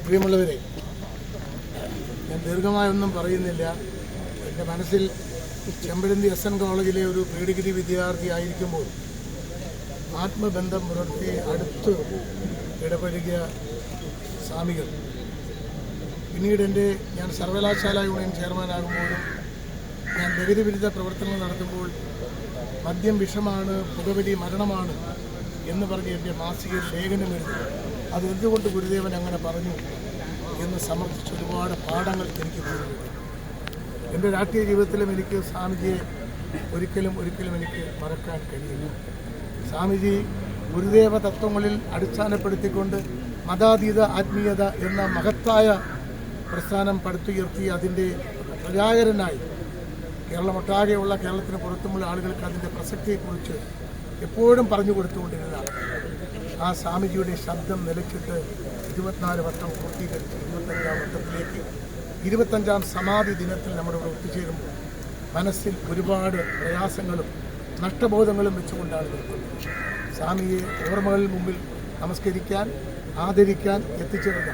പ്രിയമുള്ളവരെ, ഞാൻ ദീർഘമായൊന്നും പറയുന്നില്ല. എൻ്റെ മനസ്സിൽ ചെമ്പഴന്തി SN കോളേജിലെ ഒരു പ്രീ ഡിഗ്രി വിദ്യാർത്ഥിയായിരിക്കുമ്പോൾ ആത്മബന്ധം പുലർത്തി അടുത്ത് ഇടപഴകിയ സ്വാമികൾ, പിന്നീട് ഞാൻ സർവകലാശാല യൂണിയൻ ചെയർമാനാകുമ്പോഴും ഞാൻ ലഹരി വിരുദ്ധ പ്രവർത്തനങ്ങൾ നടത്തുമ്പോൾ മദ്യം വിഷമാണ്, പുകവലി മരണമാണ് എന്ന് പറഞ്ഞ് എൻ്റെ മാസികയിൽ ലേഖനം എഴുതി. അത് എന്തുകൊണ്ട് ഗുരുദേവൻ അങ്ങനെ പറഞ്ഞു എന്ന് സമർപ്പിച്ച് ഒരുപാട് പാഠങ്ങൾ എനിക്ക് തരുന്നു. എൻ്റെ രാഷ്ട്രീയ ജീവിതത്തിലും എനിക്ക് സ്വാമിജിയെ ഒരിക്കലും എനിക്ക് മറക്കാൻ കഴിയില്ല. സ്വാമിജി ഗുരുദേവ തത്വങ്ങളിൽ അടിസ്ഥാനപ്പെടുത്തിക്കൊണ്ട് മതാതീത ആത്മീയത എന്ന മഹത്തായ പ്രസ്ഥാനം പടുത്തുയർത്തി അതിൻ്റെ പ്രചാരകനായി കേരളമൊട്ടാകെയുള്ള കേരളത്തിന് പുറത്തുമുള്ള ആളുകൾക്ക് അതിൻ്റെ പ്രസക്തിയെക്കുറിച്ച് എപ്പോഴും പറഞ്ഞു കൊടുത്തുകൊണ്ടിരുന്നതാണ്. ആ സ്വാമിജിയുടെ ശബ്ദം നിലച്ചിട്ട് 24 വർഷം പൂർത്തീകരിച്ച് 25ാം വർഷത്തിലേക്ക് 25ാം സമാധി ദിനത്തിൽ നമ്മളിവിടെ ഒത്തുചേരുമ്പോൾ മനസ്സിൽ ഒരുപാട് പ്രയാസങ്ങളും നഷ്ടബോധങ്ങളും വെച്ചുകൊണ്ടാണ് നിൽക്കുന്നത്. സ്വാമിയെ ഓർമ്മകളിൽ മുമ്പിൽ നമസ്കരിക്കാൻ, ആദരിക്കാൻ എത്തിച്ചേർന്ന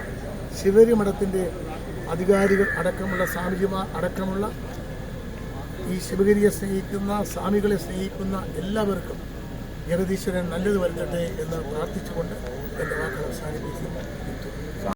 ശിവരി മഠത്തിൻ്റെ അധികാരികൾ അടക്കമുള്ള സ്വാമിജിമാർ അടക്കമുള്ള ഈ ശിവഗിരിയെ സ്നേഹിക്കുന്ന, സ്വാമികളെ സ്നേഹിക്കുന്ന എല്ലാവർക്കും ജഗദീശ്വരൻ നല്ലത് വരുത്തട്ടെ എന്ന് പ്രാർത്ഥിച്ചുകൊണ്ട് എൻ്റെ വാക്കുകൾ അവസാനിപ്പിക്കുന്നു.